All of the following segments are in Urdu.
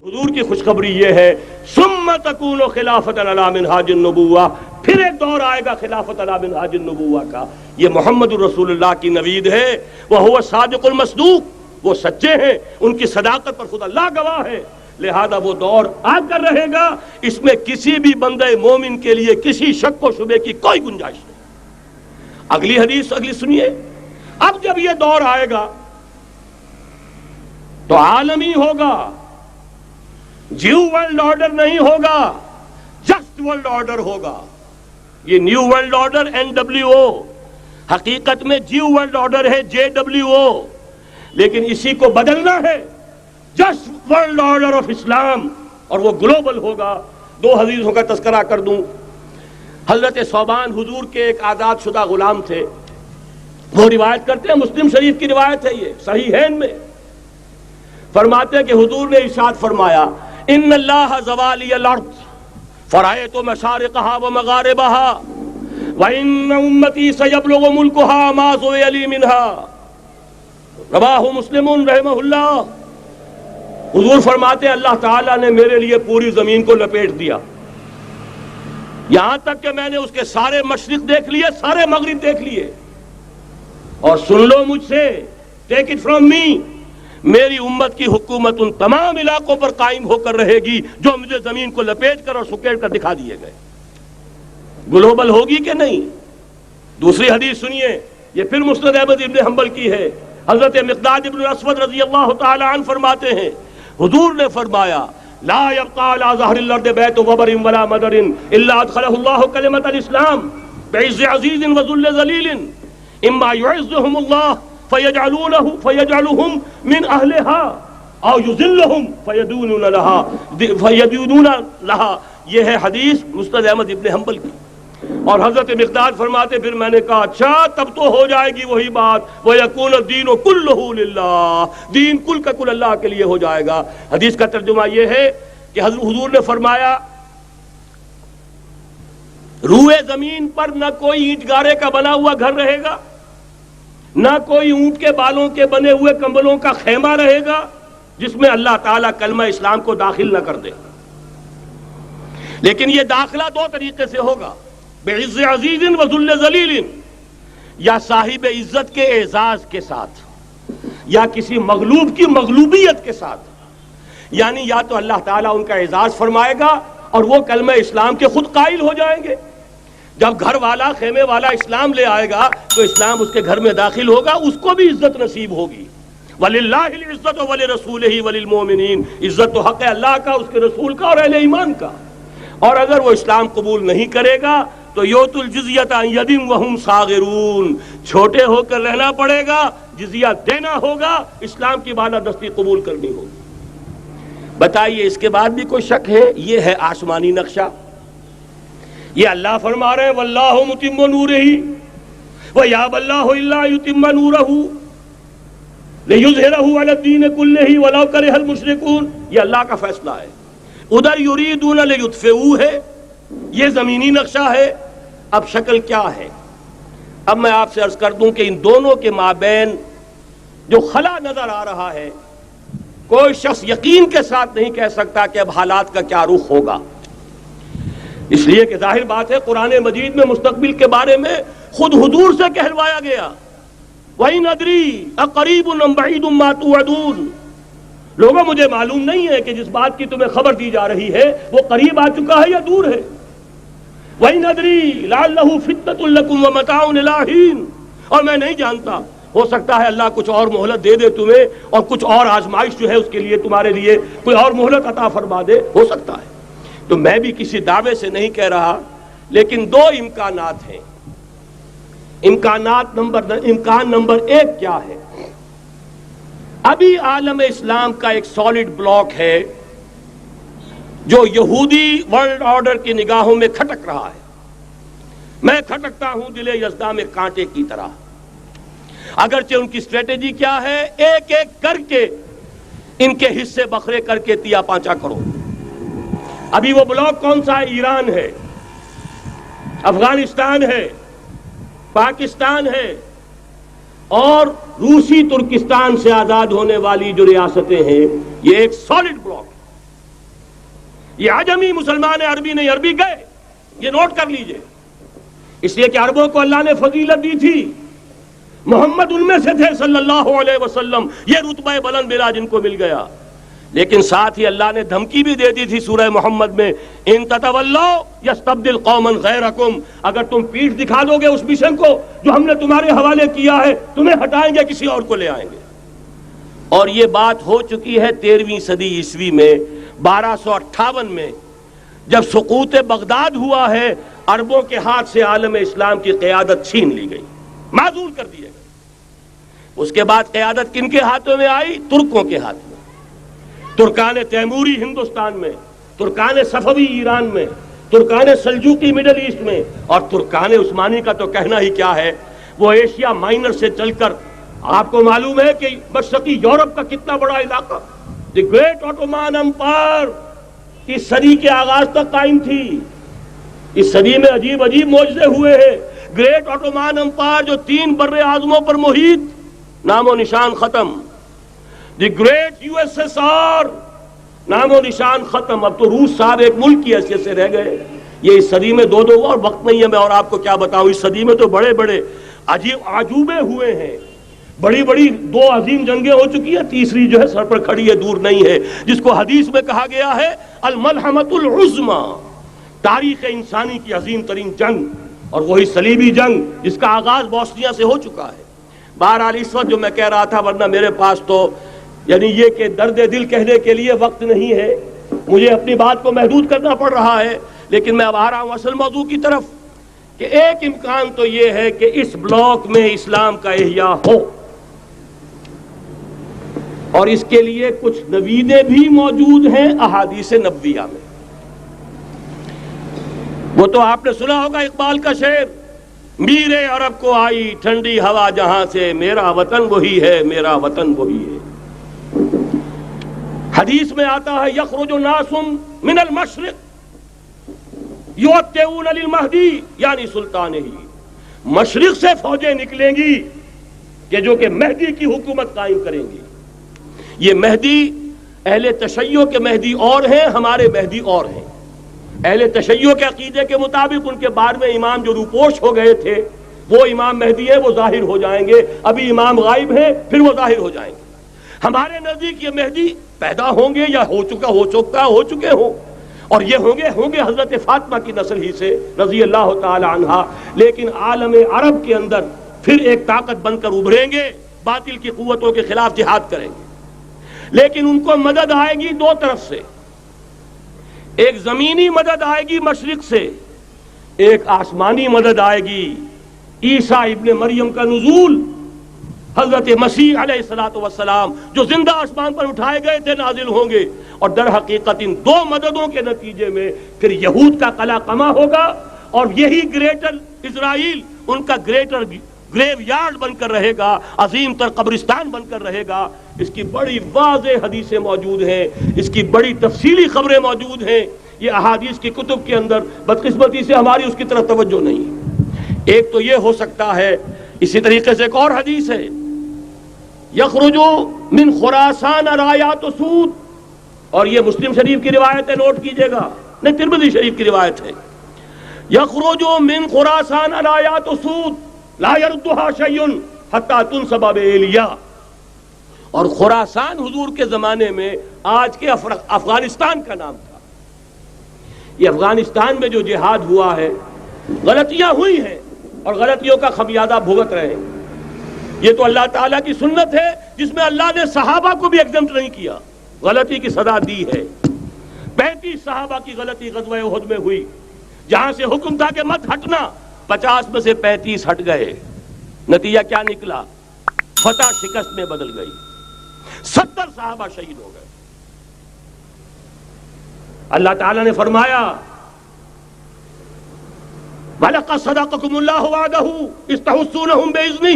حضور کی خوشخبری یہ ہے ثم تکون خلافۃ علی منہاج النبوہ، پھر ایک دور آئے گا خلافت علی منہاج النبوہ کا. یہ محمد الرسول اللہ کی نوید ہے. وہو صادق المصدوق، وہ سچے ہیں، ان کی صداقت پر خود اللہ گواہ ہے. لہذا وہ دور آ کر رہے گا، اس میں کسی بھی بندہ مومن کے لیے کسی شک و شبے کی کوئی گنجائش نہیں. اگلی حدیث اگلی سنیے. اب جب یہ دور آئے گا تو عالمی ہوگا، جیو ورلڈ آرڈر نہیں ہوگا، جسٹ ورلڈ آرڈر ہوگا. یہ نیو ورلڈ آرڈر NWO، حقیقت میں جیو ورلڈ آرڈر ہے JWO، لیکن اسی کو بدلنا ہے جسٹ ورلڈ آرڈر آف اسلام، اور وہ گلوبل ہوگا. دو حدیثوں کا تذکرہ کر دوں. حضرت ثوبان حضور کے ایک آزاد شدہ غلام تھے. وہ روایت کرتے ہیں، مسلم شریف کی روایت ہے، یہ صحیحین میں فرماتے ہیں کہ حضور نے ارشاد فرمایا ان اللہ زوالی الارض فرأیت مشارقها ومغاربها وان امتی سیبلغ ملکها ما زوی لی منها. رواہ مسلم رحمہ اللہ. حضور فرماتے ہیں اللہ تعالیٰ نے میرے لیے پوری زمین کو لپیٹ دیا، یہاں تک کہ میں نے اس کے سارے مشرق دیکھ لیے، سارے مغرب دیکھ لیے. اور سن لو مجھ سے، ٹیک اٹ فرام می، میری امت کی حکومت ان تمام علاقوں پر قائم ہو کر رہے گی جو مجھے زمین کو لپیٹ کر اور سکیڑ کر دکھا دیے گئے. گلوبل ہوگی کہ نہیں؟ دوسری حدیث سنیے، یہ پھر مسند احمد ابن حنبل کی ہے. حضرت مقداد ابن اسود رضی اللہ تعالی عنہ فرماتے ہیں حضور نے فرمایا لا يبقى على ظهر الارض بيت وبر ولا مدر الا ادخله الله كلمة الاسلام بعز عزيز وذل ذليل اما يعزهم الله فيجعلهم من اهلها او يذلهم فيدونون لها. یہ ہے حدیث مسند احمد ابن حنبل کی. اور حضرت مقداد فرماتے پھر میں نے کہا اچھا تب تو ہو جائے گی وہی بات وَيَكُونَ الدِّينُ كُلُّهُ لِلَّهِ، دین کل کا کل اللہ کے لیے ہو جائے گا. حدیث کا ترجمہ یہ ہے کہ حضور نے فرمایا روئے زمین پر نہ کوئی اینٹ گارے کا بنا ہوا گھر رہے گا، نہ کوئی اونٹ کے بالوں کے بنے ہوئے کمبلوں کا خیمہ رہے گا جس میں اللہ تعالیٰ کلمہ اسلام کو داخل نہ کر دے. لیکن یہ داخلہ دو طریقے سے ہوگا، بعز عزیز و ذل ذلیل، یا صاحب عزت کے اعزاز کے ساتھ یا کسی مغلوب کی مغلوبیت کے ساتھ. یعنی یا تو اللہ تعالیٰ ان کا اعزاز فرمائے گا اور وہ کلمہ اسلام کے خود قائل ہو جائیں گے. جب گھر والا خیمے والا اسلام لے آئے گا تو اسلام اس کے گھر میں داخل ہوگا، اس کو بھی عزت نصیب ہوگی. وَلِلَّهِ الْعِزَّةُ وَلِرَسُولِهِ وَلِلْمُؤْمِنِينَ، عزت تو حق ہے اللہ کا، اس کے رسول کا اور اہل ایمان کا. اور اگر وہ اسلام قبول نہیں کرے گا تو یوت الجزیۃ عن ید وہم صاغرون، چھوٹے ہو کر رہنا پڑے گا، جزیہ دینا ہوگا، اسلام کی بالادستی قبول کرنی ہوگی. بتائیے اس کے بعد بھی کوئی شک ہے؟ یہ ہے آسمانی نقشہ. یہ اللہ فرما رہے ہیں واللہ متم نورہ ویابی اللہ الا یتم نورہ لیظہرہ علی الدین کلہ ولو کرہ المشرکون. یہ اللہ کا فیصلہ ہے. ادھر یریدون لیطفئوا ہے، یہ زمینی نقشہ ہے. اب شکل کیا ہے؟ اب میں آپ سے عرض کر دوں کہ ان دونوں کے مابین جو خلا نظر آ رہا ہے، کوئی شخص یقین کے ساتھ نہیں کہہ سکتا کہ اب حالات کا کیا رخ ہوگا. اس لیے کہ ظاہر بات ہے قرآن مجید میں مستقبل کے بارے میں خود حضور سے کہلوایا گیا وَإِنْ أَدْرِي أَقَرِيبٌ أَمْ بَعِيدٌ مَا تُوعَدُونَ. لوگوں مجھے معلوم نہیں ہے کہ جس بات کی تمہیں خبر دی جا رہی ہے وہ قریب آ چکا ہے یا دور ہے. وَإِنْ أَدْرِي لَعَلَّهُ فِتْنَةٌ لَكُمْ وَمَتَاعٌ إِلَىٰ حِينٍ. اور میں نہیں جانتا، ہو سکتا ہے اللہ کچھ اور مہلت دے دے تمہیں اور کچھ اور آزمائش جو ہے اس کے لیے تمہارے لیے کوئی اور مہلت عطا فرما دے، ہو سکتا ہے. تو میں بھی کسی دعوے سے نہیں کہہ رہا، لیکن دو امکانات ہیں. امکان نمبر ایک کیا ہے؟ ابھی عالم اسلام کا ایک سالڈ بلاک ہے جو یہودی ورلڈ آرڈر کی نگاہوں میں کھٹک رہا ہے. میں کھٹکتا ہوں دل یزداں میں کانٹے کی طرح. اگرچہ ان کی اسٹریٹجی کیا ہے؟ ایک ایک کر کے ان کے حصے بکھرے کر کے تیا پانچا کرو. ابھی وہ بلاک کون سا ہے؟ ایران ہے، افغانستان ہے، پاکستان ہے اور روسی ترکستان سے آزاد ہونے والی جو ریاستیں ہیں. یہ ایک سالڈ بلاک. یہ عجمی مسلمان عربی نہیں، عربی گئے، یہ نوٹ کر لیجئے، اس لیے کہ عربوں کو اللہ نے فضیلت دی تھی، محمد ان میں سے تھے صلی اللہ علیہ وسلم، یہ رتبہ بلند ملا جن کو مل گیا، لیکن ساتھ ہی اللہ نے دھمکی بھی دے دی تھی سورہ محمد میں، ان تتولوا یستبدل قوما غیرکم، اگر تم پیٹھ دکھا دو گے اس مشن کو جو ہم نے تمہارے حوالے کیا ہے، تمہیں ہٹائیں گے، کسی اور کو لے آئیں گے۔ اور یہ بات ہو چکی ہے 13ویں صدی عیسوی میں، 1258 میں جب سقوط بغداد ہوا ہے، عربوں کے ہاتھ سے عالم اسلام کی قیادت چھین لی گئی، معزول کر دیے گئے۔ اس کے بعد قیادت کن کے ہاتھوں میں آئی؟ ترکوں کے ہاتھ میں، ترکان تیموری ہندوستان میں، ترکان صفوی ایران میں، ترکان سلجوقی مڈل ایسٹ میں، اور ترکان عثمانی کا تو کہنا ہی کیا ہے، وہ ایشیا مائنر سے چل کر آپ کو معلوم ہے کہ مشرقی یورپ کا کتنا بڑا علاقہ، دی گریٹ آٹومان امپائر اس صدی کے آغاز تک قائم تھی۔ اس صدی میں عجیب عجیب معجزے ہوئے ہیں۔ گریٹ آٹومان امپائر جو 3 بر اعظموں پر محیط، نام و نشان ختم۔ The great U S S R, نام و نشان ختم۔ اب تو روس صاحب ایک ملک کی حیثیت سے رہ گئے۔ یہ اس صدی میں دو اور وقت نہیں ہے میں اور آپ کو کیا بتاؤں، اس صدی میں تو بڑے بڑے عجیب عجوبے ہوئے ہیں، بڑی بڑی 2 عظیم جنگیں ہو چکی ہیں، تیسری جو ہے سر پر کھڑی ہے، دور نہیں ہے، جس کو حدیث میں کہا گیا ہے الملحمۃ العظمی، تاریخ انسانی کی عظیم ترین جنگ، اور وہی صلیبی جنگ جس کا آغاز بوسنیا سے ہو چکا ہے۔ بہرحال اس وقت جو میں کہہ رہا تھا، ورنہ میرے پاس تو یعنی یہ کہ درد دل کہنے کے لیے وقت نہیں ہے، مجھے اپنی بات کو محدود کرنا پڑ رہا ہے، لیکن میں اب آ رہا ہوں اصل موضوع کی طرف، کہ ایک امکان تو یہ ہے کہ اس بلاک میں اسلام کا احیاء ہو، اور اس کے لیے کچھ نویدیں بھی موجود ہیں احادیث نبویہ میں۔ وہ تو آپ نے سنا ہوگا اقبال کا شعر، میرے عرب کو آئی ٹھنڈی ہوا جہاں سے، میرا وطن وہی ہے، میرا وطن وہی ہے۔ حدیث میں آتا ہے یخرج ناس من المشرق یؤتون للمہدی، یعنی سلطانہ، مشرق سے فوجیں نکلیں گی کہ جو کہ مہدی کی حکومت قائم کریں گی۔ یہ مہدی اہل تشیع کے مہدی اور ہیں، ہمارے مہدی اور ہیں۔ اہل تشیع کے عقیدے کے مطابق ان کے بعد میں امام جو روپوش ہو گئے تھے وہ امام مہدی ہیں، وہ ظاہر ہو جائیں گے، ابھی امام غائب ہیں، پھر وہ ظاہر ہو جائیں گے۔ ہمارے نزدیک یہ مہدی پیدا ہوں گے یا ہو چکے ہوں، اور یہ ہوں گے حضرت فاطمہ کی نسل ہی سے رضی اللہ تعالی عنہا، لیکن عالم عرب کے اندر پھر ایک طاقت بن کر ابھریں گے، باطل کی قوتوں کے خلاف جہاد کریں گے، لیکن ان کو مدد آئے گی 2 طرف سے، ایک زمینی مدد آئے گی مشرق سے، ایک آسمانی مدد آئے گی، عیسیٰ ابن مریم کا نزول، حضرت مسیح علیہ السلام جو زندہ آسمان پر اٹھائے گئے تھے نازل ہوں گے، اور در حقیقت ان 2 مددوں کے نتیجے میں پھر یہود کا قلعہ قمع ہوگا، اور یہی گریٹر اسرائیل ان کا گریٹر گریو یارڈ بن کر رہے گا، عظیم تر قبرستان بن کر رہے گا۔ اس کی بڑی واضح حدیثیں موجود ہیں، اس کی بڑی تفصیلی خبریں موجود ہیں، یہ احادیث کی کتب کے اندر، بدقسمتی سے ہماری اس کی طرف توجہ نہیں۔ ایک تو یہ ہو سکتا ہے، اسی طریقے سے ایک اور حدیث ہے، یخرج من خراسان رایات سود، اور یہ مسلم شریف کی روایت ہے، نوٹ کیجئے گا، نہیں ترمذی شریف کی روایت ہے، یخرج من خراسان رایات سود لا يردها شيء حتى تنصب بإيلیا، اور خراسان حضور کے زمانے میں آج کے افغانستان کا نام تھا۔ یہ افغانستان میں جو جہاد ہوا ہے، غلطیاں ہوئی ہیں اور غلطیوں کا خمیازہ بھگت رہے ہیں۔ یہ تو اللہ تعالیٰ کی سنت ہے جس میں اللہ نے صحابہ کو بھی ایگزمپٹ نہیں کیا، غلطی کی سزا دی ہے۔ 35 صحابہ کی غلطی غزوہ احد میں ہوئی، جہاں سے حکم تھا کہ مت ہٹنا، 50 میں سے 35 ہٹ گئے، نتیجہ کیا نکلا؟ فتح شکست میں بدل گئی، 70 صحابہ شہید ہو گئے۔ اللہ تعالیٰ نے فرمایا وَلَقَدْ صَدَقَكُمُ اللَّهُ وَعْدَهُ إِذْ تَحُسُّونَهُم بِإِذْنِهِ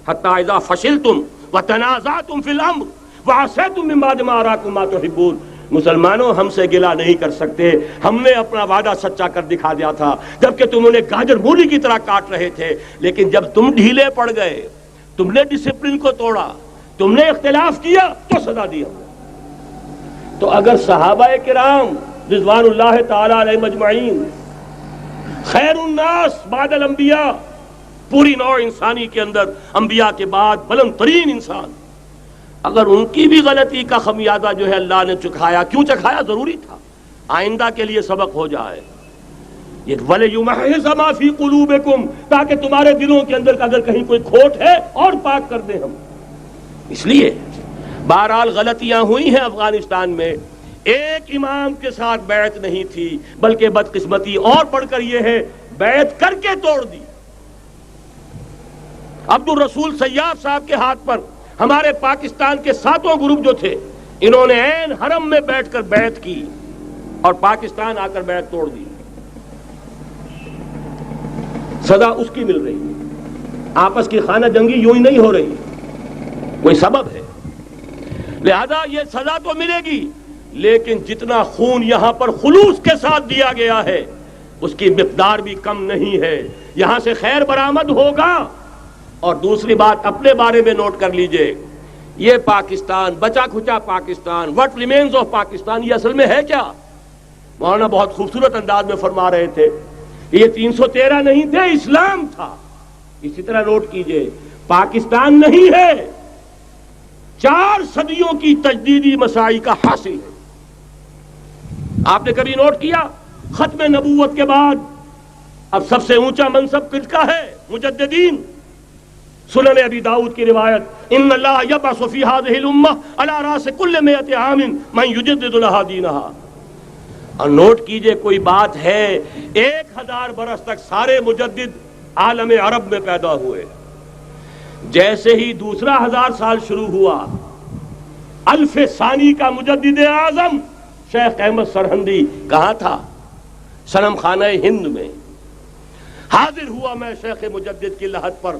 حَتَّى إِذَا فَشِلْتُمْ وَتَنَازَعْتُمْ فِي الْأَمْرِ وَعَصَيْتُمْ مِن بَعْدِ مَا أَرَاكُم مَّا تُحِبُّونَ۔ مسلمانوں، ہم سے گلہ نہیں کر سکتے، ہم نے اپنا وعدہ سچا کر دکھا دیا تھا جبکہ تم انہیں گاجر مولی کی طرح کاٹ رہے تھے، لیکن جب تم ڈھیلے پڑ گئے، تم نے ڈسپلن کو توڑا، تم نے اختلاف کیا، تو سزا دی ہم نے۔ تو اگر صحابہ کرام رضوان اللہ تعالی علیہ مجمعین، خیر الناس بعد الانبیاء، پوری نوع انسانی کے اندر انبیاء کے بعد بلند ترین انسان، اگر ان کی بھی غلطی کا خمیازہ جو ہے اللہ نے چکھایا، کیوں چکھایا؟ ضروری تھا، آئندہ کے لیے سبق ہو جائے۔ یہ وَلِيُمَحِّصَ مَا فِي قُلُوبِكُمْ، تاکہ تمہارے دلوں کے اندر اگر کہیں کوئی کھوٹ ہے اور پاک کر دیں ہم۔ اس لیے بہرحال غلطیاں ہوئی ہیں افغانستان میں، ایک امام کے ساتھ بیعت نہیں تھی، بلکہ بدقسمتی اور بڑھ کر یہ ہے بیعت کر کے توڑ دی۔ عبد الرسول سیاف صاحب کے ہاتھ پر ہمارے پاکستان کے 7 گروپ جو تھے، انہوں نے عین حرم میں بیٹھ کر بیعت کی اور پاکستان آ کر بیعت توڑ دی۔ سزا اس کی مل رہی ہے، آپس کی خانہ جنگی یوں ہی نہیں ہو رہی، کوئی سبب ہے، لہذا یہ سزا تو ملے گی، لیکن جتنا خون یہاں پر خلوص کے ساتھ دیا گیا ہے اس کی مقدار بھی کم نہیں ہے، یہاں سے خیر برآمد ہوگا۔ اور دوسری بات اپنے بارے میں نوٹ کر لیجئے، یہ پاکستان، بچا کھچا Pakistan, what remains of Pakistan, یہ اصل میں ہے کیا؟ مولانا بہت خوبصورت انداز میں فرما رہے تھے، یہ 313 نہیں تھے، اسلام تھا۔ اسی طرح نوٹ کیجئے، پاکستان نہیں ہے، 4 صدیوں کی تجدیدی مساعی کا حاصل ہے۔ آپ نے کبھی نوٹ کیا ختم نبوت کے بعد اب سب سے اونچا منصب کس کا ہے؟ مجددین۔ سنن ابی داؤد کی روایت، ان اللہ یبعث فی ہذہ الامہ علی راس کل 100 عام من یجدد لها دینہا۔ اور نوٹ کیجئے کوئی بات ہے، 1000 برس تک سارے مجدد عالم عرب میں پیدا ہوئے، جیسے ہی دوسرا 1000 سال شروع ہوا، الف ثانی کا مجدد اعظم شیخ احمد سرہندی کہاں تھا؟ صنم خانہ ہند میں حاضر ہوا۔ میں شیخ مجدد کی لحد پر،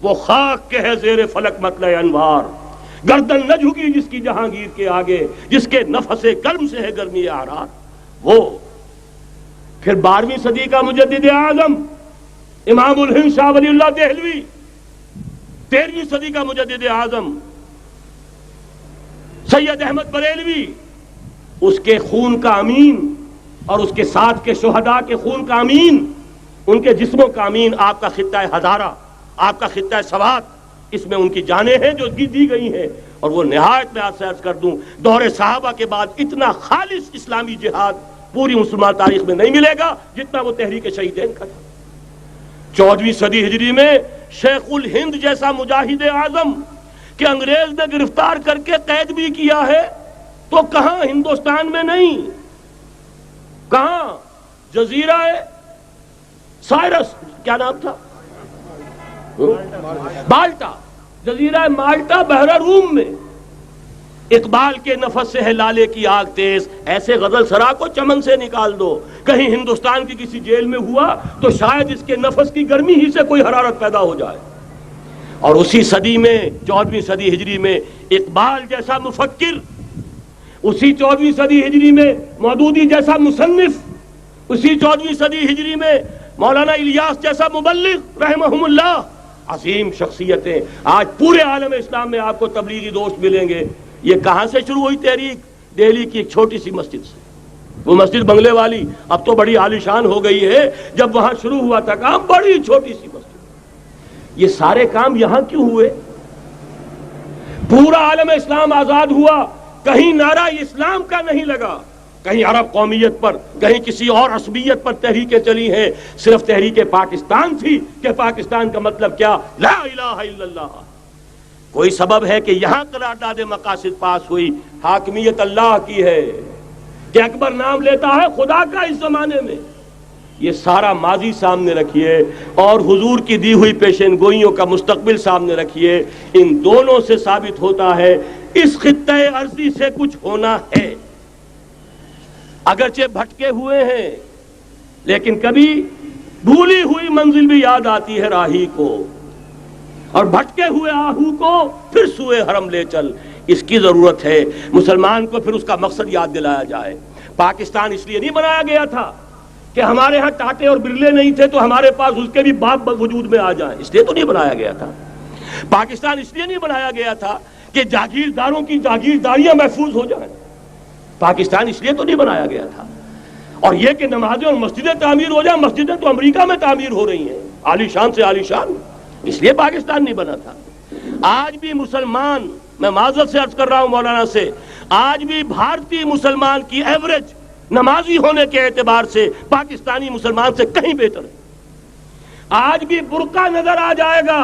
وہ خاک کے ہے زیر فلک مطلع انوار، گردن نہ جھکی جس کی جہانگیر کے آگے، جس کے نفس گرم سے ہے گرمی اعراض۔ وہ پھر 12ویں صدی کا مجدد اعظم امام الہند شاہ ولی اللہ دہلوی، 13ویں صدی کا مجدد اعظم سید احمد بریلوی، اس کے خون کا امین اور اس کے ساتھ کے شہداء کے خون کا امین، ان کے جسموں کا امین آپ کا خطہ ہزارہ، آپ کا خطہ سوات، اس میں ان کی جانیں ہیں جو دی گئی ہیں۔ اور وہ نہایت میں آپ سے عرض کر دوں، دور صحابہ کے بعد اتنا خالص اسلامی جہاد پوری مسلمان تاریخ میں نہیں ملے گا جتنا وہ تحریک شہیدین کا تھا۔ 14ویں صدی ہجری میں شیخ الہند جیسا مجاہد اعظم کہ انگریز نے گرفتار کر کے قید بھی کیا ہے، تو کہاں؟ ہندوستان میں نہیں، کہاں؟ جزیرہ سائرس، کیا نام تھا؟ مالٹا، جزیرہ مالٹا بحر روم میں۔ اقبال کے نفس سے ہے لالے کی آگ تیز، ایسے غزل سرا کو چمن سے نکال دو۔ کہیں ہندوستان کی کسی جیل میں ہوا تو شاید اس کے نفس کی گرمی ہی سے کوئی حرارت پیدا ہو جائے۔ اور اسی صدی میں 14ویں صدی ہجری میں اقبال جیسا مفکر، اسی 14ویں صدی ہجری میں مودودی جیسا مصنف، اسی 14ویں صدی ہجری میں مولانا الیاس جیسا مبلغ رحمہم اللہ، عظیم شخصیتیں آج پورے عالم اسلام میں آپ کو تبلیغی دوست ملیں گے۔ یہ کہاں سے شروع ہوئی تحریک؟ دہلی کی ایک چھوٹی سی مسجد سے، وہ مسجد بنگلے والی اب تو بڑی عالیشان ہو گئی ہے، جب وہاں شروع ہوا تھا کام بڑی چھوٹی سی مسجد۔ یہ سارے کام یہاں کیوں ہوئے؟ پورا عالم اسلام آزاد ہوا، کہیں نعرہ اسلام کا نہیں لگا، کہیں عرب قومیت پر، کہیں کسی اور عصبیت پر تحریکیں چلی ہیں، صرف تحریک پاکستان تھی کہ پاکستان کا مطلب کیا؟ لا الہ الا اللہ۔ کوئی سبب ہے کہ یہاں قرارداد مقاصد پاس ہوئی، حاکمیت اللہ کی ہے، کہ اکبر نام لیتا ہے خدا کا اس زمانے میں۔ یہ سارا ماضی سامنے رکھیے اور حضور کی دی ہوئی پیشین گوئیوں کا مستقبل سامنے رکھیے، ان دونوں سے ثابت ہوتا ہے اس خطہ ارضی سے کچھ ہونا ہے۔ اگرچہ بھٹکے ہوئے ہیں لیکن کبھی بھولی ہوئی منزل بھی یاد آتی ہے راہی کو، اور بھٹکے ہوئے آہو کو پھر سوئے حرم لے چل، اس کی ضرورت ہے مسلمان کو پھر اس کا مقصد یاد دلایا جائے۔ پاکستان اس لیے نہیں بنایا گیا تھا کہ ہمارے ہاں ٹاٹے اور برلے نہیں تھے تو ہمارے پاس اس کے بھی باپ وجود میں آ جائیں، اس لیے تو نہیں بنایا گیا تھا۔ پاکستان اس لیے نہیں بنایا گیا تھا کہ جاگیرداروں کی جاگیرداریاں محفوظ ہو جائیں، پاکستان اس لیے تو نہیں بنایا گیا تھا اور یہ کہ نمازیں اور مسجدیں تعمیر ہو جائیں، مسجدیں تو امریکہ میں تعمیر ہو رہی ہیں، عالی شان سے عالی شان، اس لیے پاکستان نہیں بنا تھا۔ آج بھی مسلمان، میں معذرت سے عرض کر رہا ہوں مولانا سے، آج بھی بھارتی مسلمان کی ایوریج نمازی ہونے کے اعتبار سے پاکستانی مسلمان سے کہیں بہتر ہے۔ آج بھی برقع نظر آ جائے گا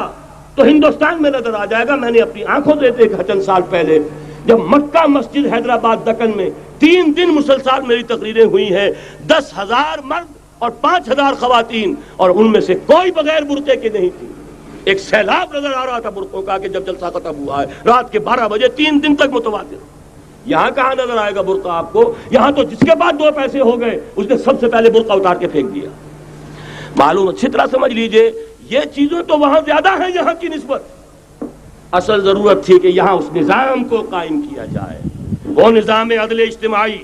تو ہندوستان میں نظر آ جائے گا۔ میں نے اپنی آنکھوں سے دیکھا چند سال پہلے، جب مکہ مسجد حیدرآباد دکن میں 3 دن مسلسل میری تقریریں ہوئی ہیں، 10,000 مرد اور 5,000 خواتین، اور ان میں سے کوئی بغیر برقعے کے نہیں تھی۔ ایک سیلاب نظر آ رہا تھا برقعوں کا کہ جب جلسہ ختم ہوا ہے رات کے 12 بجے 3 دن تک متواتر۔ یہاں کہاں نظر آئے گا برقع آپ کو؟ یہاں تو جس کے بعد 2 پیسے ہو گئے اس نے سب سے پہلے برقع اتار کے پھینک دیا۔ معلوم اچھی طرح سمجھ لیجئے، یہ چیزیں تو وہاں زیادہ ہیں یہاں کی نسبت۔ اصل ضرورت تھی کہ یہاں اس نظام کو قائم کیا جائے، وہ نظام عدل اجتماعی،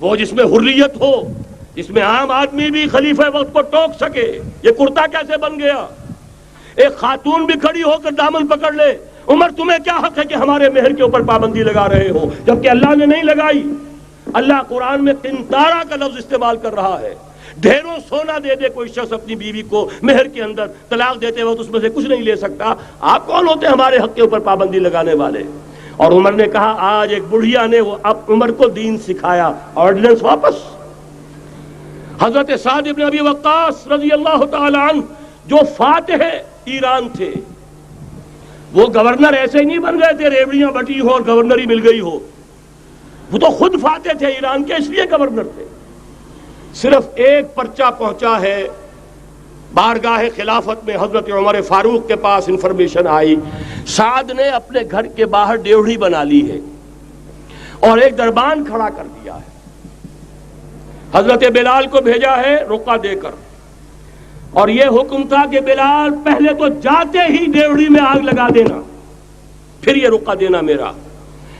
وہ جس میں حریت ہو، جس میں عام آدمی بھی خلیفہ وقت کو ٹوک سکے۔ یہ کرتا کیسے بن گیا؟ ایک خاتون بھی کھڑی ہو کر دامن پکڑ لے، عمر تمہیں کیا حق ہے کہ ہمارے مہر کے اوپر پابندی لگا رہے ہو، جبکہ اللہ نے نہیں لگائی۔ اللہ قرآن میں قنطارہ کا لفظ استعمال کر رہا ہے۔ ڈھیروں سونا دے دے کوئی شخص اپنی بیوی کو مہر کے اندر، طلاق دیتے وقت اس میں سے کچھ نہیں لے سکتا، آپ کون ہوتے ہیں ہمارے حق کے اوپر پابندی لگانے والے؟ اور عمر نے کہا، آج ایک بڑھیا نے وہ اب عمر کو دین سکھایا، آرڈیننس واپس۔ حضرت سعد بن ابی وقاص رضی اللہ تعالی عنہ جو فاتح ایران تھے، وہ گورنر ایسے ہی نہیں بن گئے تھے ریوڑیاں بٹی ہو اور گورنری مل گئی ہو، وہ تو خود فاتح تھے ایران کے، اس لیے گورنر تھے۔ صرف ایک پرچہ پہنچا ہے بارگاہ خلافت میں، حضرت عمر فاروق کے پاس انفارمیشن آئی، سعد نے اپنے گھر کے باہر ڈیوڑھی بنا لی ہے اور ایک دربان کھڑا کر دیا ہے، حضرت بلال کو بھیجا ہے رقعہ دے کر، اور یہ حکم تھا کہ بلال پہلے تو جاتے ہی ڈیوڑھی میں آگ لگا دینا، پھر یہ رقعہ دینا میرا۔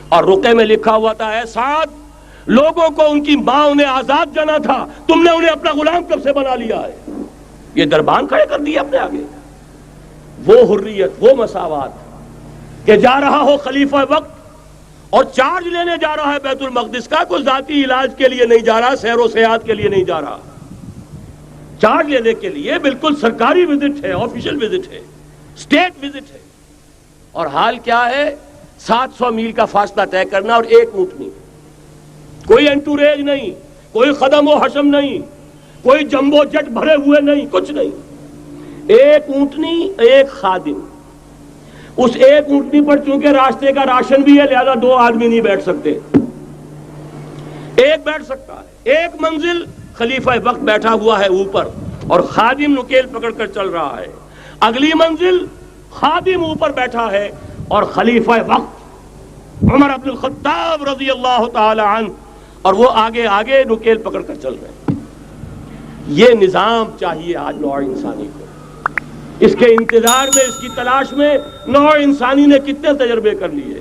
اور رقعے میں لکھا ہوا تھا، اے سعد، لوگوں کو ان کی ماں نے آزاد جانا تھا، تم نے انہیں اپنا غلام کب سے بنا لیا ہے؟ یہ دربان کھڑے کر دیا اپنے آگے۔ وہ حریت، وہ مساوات کہ جا رہا ہو خلیفہ وقت اور چارج لینے جا رہا ہے بیت المقدس کا، کوئی ذاتی علاج کے لیے نہیں جا رہا، سیر و سیاحت کے لیے نہیں جا رہا، چارج لینے کے لیے بالکل سرکاری وزٹ ہے، آفیشل وزٹ ہے، اسٹیٹ وزٹ ہے۔ اور حال کیا ہے؟ 700 میل کا فاصلہ طے کرنا اور ایک اونٹنی، کوئی انٹوریج نہیں، کوئی خدم و حشم نہیں، کوئی جمبو جٹ بھرے ہوئے نہیں، کچھ نہیں، ایک اونٹنی ایک خادم۔ اس ایک اونٹنی پر چونکہ راستے کا راشن بھی ہے لہذا 2 آدمی نہیں بیٹھ سکتے، ایک بیٹھ سکتا ہے۔ ایک منزل خلیفہ وقت بیٹھا ہوا ہے اوپر اور خادم نکیل پکڑ کر چل رہا ہے، اگلی منزل خادم اوپر بیٹھا ہے اور خلیفہ وقت عمر بن الخطاب رضی اللہ تعالی عنہ اور وہ آگے آگے نکیل پکڑ کر چل رہے ہیں۔ یہ نظام چاہیے آج نوع انسانی کو۔ اس کے انتظار میں، اس کی تلاش میں نوع انسانی نے کتنے تجربے کر لیے،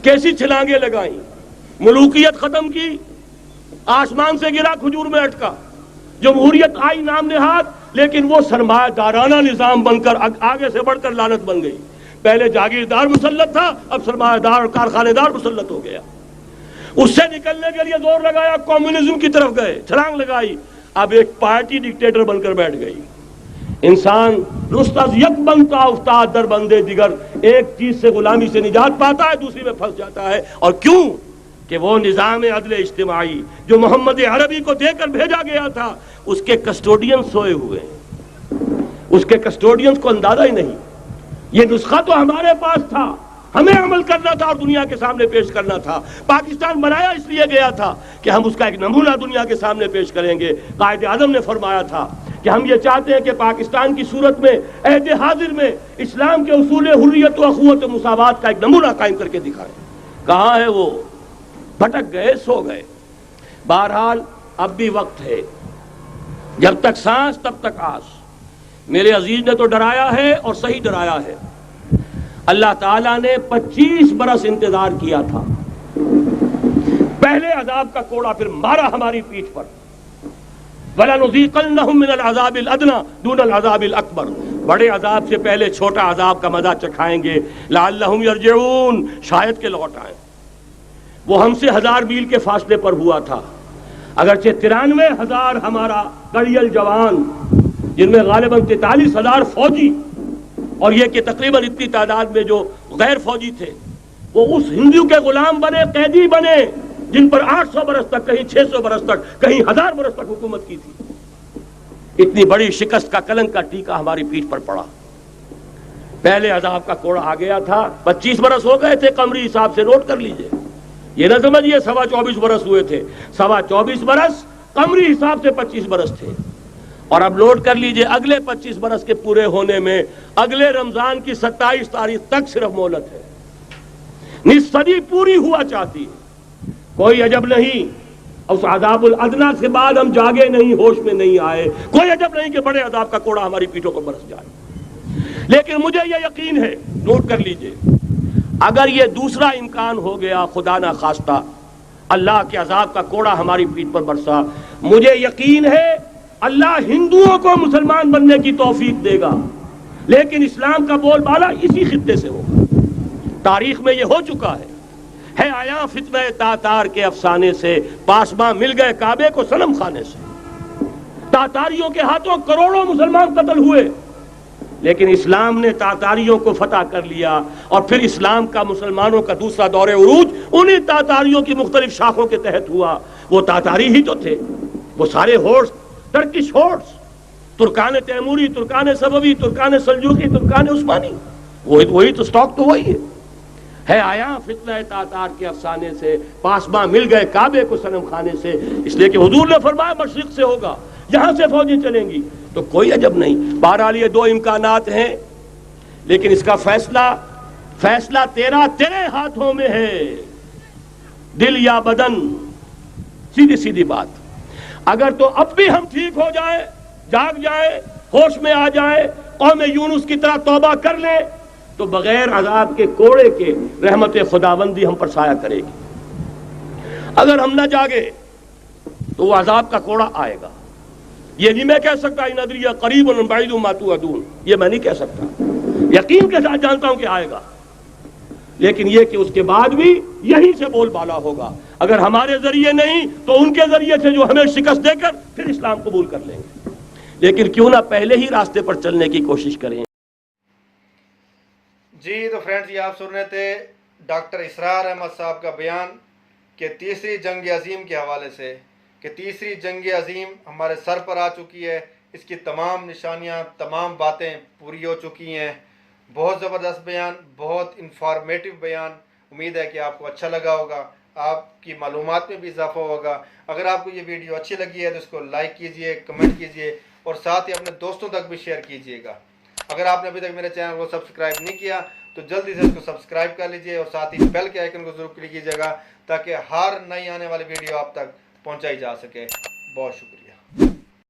کیسی چھلانگیں لگائیں، ملوکیت ختم کی، آسمان سے گرا کھجور میں اٹکا، جمہوریت آئی نام نہاد، لیکن وہ سرمایہ دارانہ نظام بن کر آگے سے بڑھ کر لعنت بن گئی۔ پہلے جاگیردار مسلط تھا، اب سرمایہ دار اور کارخانے دار مسلط ہو گیا۔ اس سے نکلنے کے لیے زور لگایا، کمیونزم کی طرف گئے، چھلانگ لگائی، اب ایک پارٹی ڈکٹیٹر بن کر بیٹھ گئی۔ انسان رست از یک بنتا افتاد در بندے دیگر، ایک چیز سے غلامی سے نجات پاتا ہے، دوسری میں پھنس جاتا ہے۔ اور کیوں؟ کہ وہ نظام عدل اجتماعی جو محمد عربی کو دے کر بھیجا گیا تھا، اس کے کسٹوڈین سوئے ہوئے ہیں، اس کے کسٹوڈینز کو اندازہ ہی نہیں۔ یہ نسخہ تو ہمارے پاس تھا، ہمیں عمل کرنا تھا اور دنیا کے سامنے پیش کرنا تھا۔ پاکستان بنایا اس لیے گیا تھا کہ ہم اس کا ایک نمونہ دنیا کے سامنے پیش کریں گے۔ قائد اعظم نے فرمایا تھا کہ ہم یہ چاہتے ہیں کہ پاکستان کی صورت میں عہد حاضر میں اسلام کے اصول حریت و اخوت و مساوات کا ایک نمونہ قائم کر کے دکھائیں۔ کہاں ہے وہ؟ بھٹک گئے، سو گئے۔ بہرحال اب بھی وقت ہے، جب تک سانس تب تک آس۔ میرے عزیز نے تو ڈرایا ہے اور صحیح ڈرایا ہے۔ اللہ تعالیٰ نے 25 برس انتظار کیا تھا، پہلے عذاب کا کوڑا پھر مارا ہماری پیٹھ پر۔ وَلَنُذِيقَنَّهُم مِّنَ الْعَذَابِ الْأَدْنَىٰ دُونَ الْعَذَابِ الْأَكْبَرِ، بڑے عذاب سے پہلے چھوٹا عذاب کا مزہ چکھائیں گے، لَعَلَّهُمْ يَرْجِعُونَ، شاید کہ لوٹ آئیں۔ وہ ہم سے 1000 میل کے فاصلے پر ہوا تھا، اگرچہ 93,000 ہمارا کڑیل جوان، جن میں غالباً 43,000 فوجی اور یہ کہ تقریباً اتنی تعداد میں جو غیر فوجی تھے، وہ اس ہندو کے غلام بنے، قیدی بنے جن پر 800 برس تک، کہیں 600 برس تک، کہیں 1000 برس تک حکومت کی تھی۔ اتنی بڑی شکست کا کلنک کا ٹیکا ہماری پیٹھ پر پڑا۔ پہلے عذاب کا کوڑا آ گیا تھا، 25 برس ہو گئے تھے قمری حساب سے، نوٹ کر لیجئے، یہ نہ سمجھیے 24.25 برس ہوئے تھے، 24.25 برس قمری حساب سے 25 برس تھے۔ اور اب نوٹ کر لیجئے اگلے 25 برس کے پورے ہونے میں اگلے رمضان کی 27 تاریخ تک صرف مہلت ہے، نصف صدی پوری ہوا چاہتی ہے۔ کوئی عجب نہیں اس عذاب الادنا سے بعد ہم جاگے نہیں، ہوش میں نہیں آئے، کوئی عجب نہیں کہ بڑے عذاب کا کوڑا ہماری پیٹھوں پر برس جائے۔ لیکن مجھے یہ یقین ہے، نوٹ کر لیجئے، اگر یہ دوسرا امکان ہو گیا، خدا نہ خواستہ اللہ کے عذاب کا کوڑا ہماری پیٹھ پر برسا، مجھے یقین ہے اللہ ہندوؤں کو مسلمان بننے کی توفیق دے گا، لیکن اسلام کا بول بالا اسی خطے سے ہوگا۔ تاریخ میں یہ ہو چکا ہے آیا فتنہ تاتار کے افسانے سے، پاسباں مل گئے کعبے کو صنم خانے سے۔ تاتاریوں کے ہاتھوں کروڑوں مسلمان قتل ہوئے، لیکن اسلام نے تاتاریوں کو فتح کر لیا، اور پھر اسلام کا مسلمانوں کا دوسرا دور عروج انہی تاتاریوں کی مختلف شاخوں کے تحت ہوا۔ وہ تاتاری ہی تو تھے، وہ سارے ہورس، ٹرکش ہورس، ترکان تیموری، ترکان صفوی، ترکان سلجوقی، ترکان عثمانی، وہی تو سٹاک تو وہی ہے آیا فتنہ تاتار کے افسانے سے، پاسباں مل گئے کعبے کو صنم خانے سے، اس لیے کہ حضور نے فرمایا مشرق سے ہوگا، یہاں سے فوجیں چلیں گی، تو کوئی عجب نہیں۔ بہرحال یہ دو امکانات ہیں، لیکن اس کا فیصلہ تیرے ہاتھوں میں ہے، دل یا بدن، سیدھی بات۔ اگر تو اب بھی ہم ٹھیک ہو جائیں، جاگ جائیں، ہوش میں آ جائیں، قوم یونس کی طرح توبہ کر لیں، تو بغیر عذاب کے کوڑے کے رحمت خداوندی ہم پر سایہ کرے گی۔ اگر ہم نہ جاگے تو وہ عذاب کا کوڑا آئے گا۔ یہ نہیں میں کہہ سکتا ان ادری قریب بعید ما توعدون، یہ میں نہیں کہہ سکتا، یقین کے ساتھ جانتا ہوں کہ آئے گا، لیکن یہ کہ اس کے بعد بھی یہیں سے بول بالا ہوگا۔ اگر ہمارے ذریعے نہیں تو ان کے ذریعے سے، جو ہمیں شکست دے کر پھر اسلام قبول کر لیں گے، لیکن کیوں نہ پہلے ہی راستے پر چلنے کی کوشش کریں۔ جی تو فرینڈز، یہ آپ سن رہے تھے ڈاکٹر اسرار احمد صاحب کا بیان کہ تیسری جنگ عظیم کے حوالے سے، کہ تیسری جنگ عظیم ہمارے سر پر آ چکی ہے، اس کی تمام نشانیاں، تمام باتیں پوری ہو چکی ہیں۔ بہت زبردست بیان، بہت انفارمیٹیو بیان، امید ہے کہ آپ کو اچھا لگا ہوگا، آپ کی معلومات میں بھی اضافہ ہوگا۔ اگر آپ کو یہ ویڈیو اچھی لگی ہے تو اس کو لائک کیجئے، کمنٹ کیجئے، اور ساتھ ہی اپنے دوستوں تک بھی شیئر کیجئے گا۔ اگر آپ نے ابھی تک میرے چینل کو سبسکرائب نہیں کیا تو جلدی سے اس کو سبسکرائب کر لیجئے، اور ساتھ ہی بیل کے آئیکن کو ضرور کلک کیجئے گا تاکہ ہر نئی آنے والی ویڈیو آپ تک پہنچائی جا سکے۔ بہت شکریہ۔